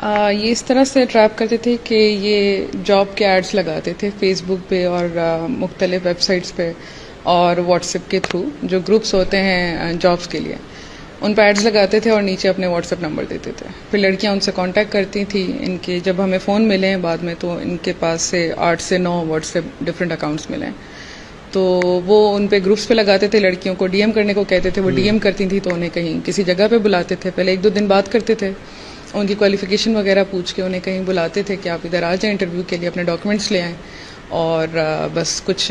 یہ اس طرح سے ٹریپ کرتے تھے کہ یہ جاب کے ایڈز لگاتے تھے فیس بک پہ اور مختلف ویب سائٹس پہ اور واٹس ایپ کے تھرو، جو گروپس ہوتے ہیں جابس کے لیے، ان پہ ایڈز لگاتے تھے اور نیچے اپنے واٹس ایپ نمبر دیتے تھے. پھر لڑکیاں ان سے کانٹیکٹ کرتی تھیں. ان کے جب ہمیں فون ملے ہیں بعد میں تو ان کے پاس سے 8 سے 9 واٹس ایپ ڈفرینٹ اکاؤنٹس ملے ہیں. تو وہ ان پہ گروپس پہ لگاتے تھے، لڑکیوں کو ڈی ایم کرنے کو کہتے تھے. وہ ڈی ایم کرتی تھیں تو انہیں کہیں کسی جگہ پہ بلاتے تھے. پہلے 1-2 دن بات کرتے تھے، ان کی کوالیفیکیشن وغیرہ پوچھ کے انہیں کہیں بلاتے تھے کہ آپ ادھر آ جائیں انٹرویو کے لیے، اپنے ڈاکومنٹس لے آئیں اور بس کچھ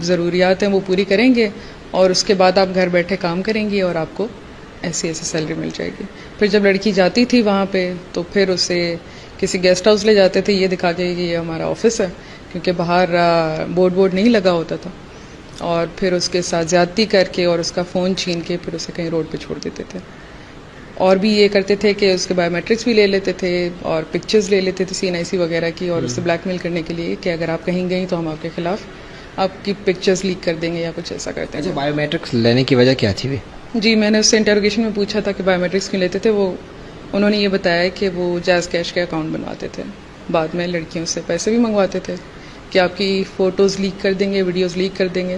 ضروریات ہیں وہ پوری کریں گے اور اس کے بعد آپ گھر بیٹھے کام کریں گی اور آپ کو ایسی سیلری مل جائے گی. پھر جب لڑکی جاتی تھی وہاں پہ تو پھر اسے کسی گیسٹ ہاؤس لے جاتے تھے یہ دکھا کے کہ یہ ہمارا آفس ہے، کیونکہ باہر بورڈ نہیں لگا ہوتا تھا، اور پھر اس کے ساتھ زیادتی کر کے اور اس کا فون چھین کے پھر اسے کہیں روڈ پہ چھوڑ دیتے تھے. اور بھی یہ کرتے تھے کہ اس کے بایو میٹرکس بھی لے لیتے تھے اور پکچرز لے لیتے تھے CNIC وغیرہ کی، اور اسے بلیک میل کرنے کے لیے کہ اگر آپ کہیں گئی تو ہم آپ کے خلاف آپ کی پکچرز لیک کر دیں گے یا کچھ ایسا کرتے ہیں. بایو میٹرکس لینے کی وجہ کیا تھی؟ جی میں نے اس سے انٹروگیشن میں پوچھا تھا کہ بایو میٹرکس کیوں لیتے تھے. انہوں نے یہ بتایا کہ وہ جیز کیش کے اکاؤنٹ بنواتے تھے، بعد میں لڑکیوں سے پیسے بھی منگواتے تھے کہ آپ کی فوٹوز لیک کر دیں گے، ویڈیوز لیک کر دیں گے.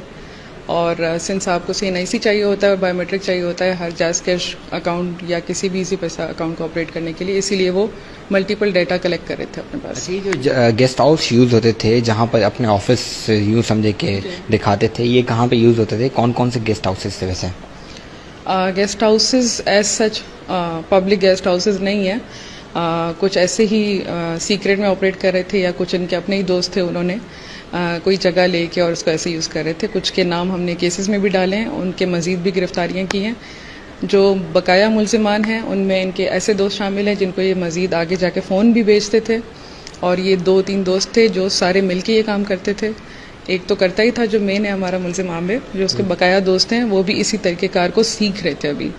اور سنس آپ کو CNIC چاہیے ہوتا ہے اور بایو میٹرک چاہیے ہوتا ہے ہر جیز کیش اکاؤنٹ یا کسی بھی ایزی پیسہ اکاؤنٹ کو آپریٹ کرنے کے لیے، اسی لیے وہ ملٹیپل ڈیٹا کلیکٹ کر رہے تھے اپنے پاس. یہ جو گیسٹ ہاؤس یوز ہوتے تھے جہاں پر اپنے آفس یوں سمجھے کہ دکھاتے تھے، یہ کہاں پہ یوز ہوتے تھے؟ کون کون سے گیسٹ ہاؤسز تھے ویسے؟ Guest houses as such public guest houses نہیں ہیں، کچھ ایسے ہی سیکریٹ میں آپریٹ کر رہے تھے یا کچھ ان کے اپنے ہی دوست تھے، انہوں نے کوئی جگہ لے کے اور اس کو ایسے یوز کر رہے تھے. کچھ کے نام ہم نے کیسز میں بھی ڈالے ہیں، ان کے مزید بھی گرفتاریاں کی ہیں. جو بقایا ملزمان ہیں ان میں ان کے ایسے دوست شامل ہیں جن کو یہ مزید آگے جا کے فون بھی بیچتے تھے، اور یہ 2-3 دوست تھے جو سارے مل کے یہ کام کرتے تھے. ایک تو کرتا ہی تھا جو مین ہے ہمارا ملزم عامر، جو اس کے بقایا دوست ہیں وہ بھی اسی طریقہ کار کو سیکھ رہے تھے. ابھی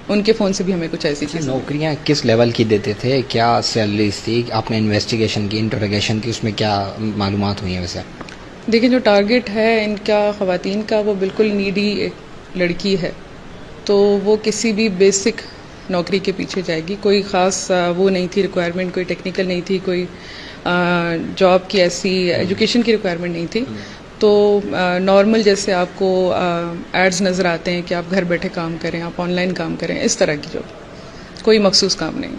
ان کے فون سے بھی ہمیں کچھ ایسی چیزیں. نوکریاں کس لیول کی دیتے تھے؟ کیا سیلریز تھی؟ آپ نے انویسٹیگیشن کی، انٹروگیشن کی، اس میں کیا معلومات ہوئی ہیں ویسے؟ دیکھیں جو ٹارگٹ ہے ان کا خواتین کا وہ بالکل نیڈی ایک لڑکی ہے، تو وہ کسی بھی بیسک نوکری کے پیچھے جائے گی. کوئی خاص وہ نہیں تھی ریکوائرمنٹ، کوئی ٹیکنیکل نہیں تھی، کوئی جاب کی ایسی ایجوکیشن کی ریکوائرمنٹ نہیں تھی. تو نارمل جیسے آپ کو ایڈز نظر آتے ہیں کہ آپ گھر بیٹھے کام کریں، آپ آن لائن کام کریں، اس طرح کی جاب، کوئی مخصوص کام نہیں.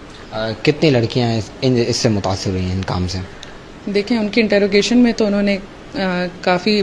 کتنی لڑکیاں اس سے متاثر ہوئی ہیں ان کام سے؟ دیکھیں ان کی انٹروگیشن میں تو انہوں نے کافی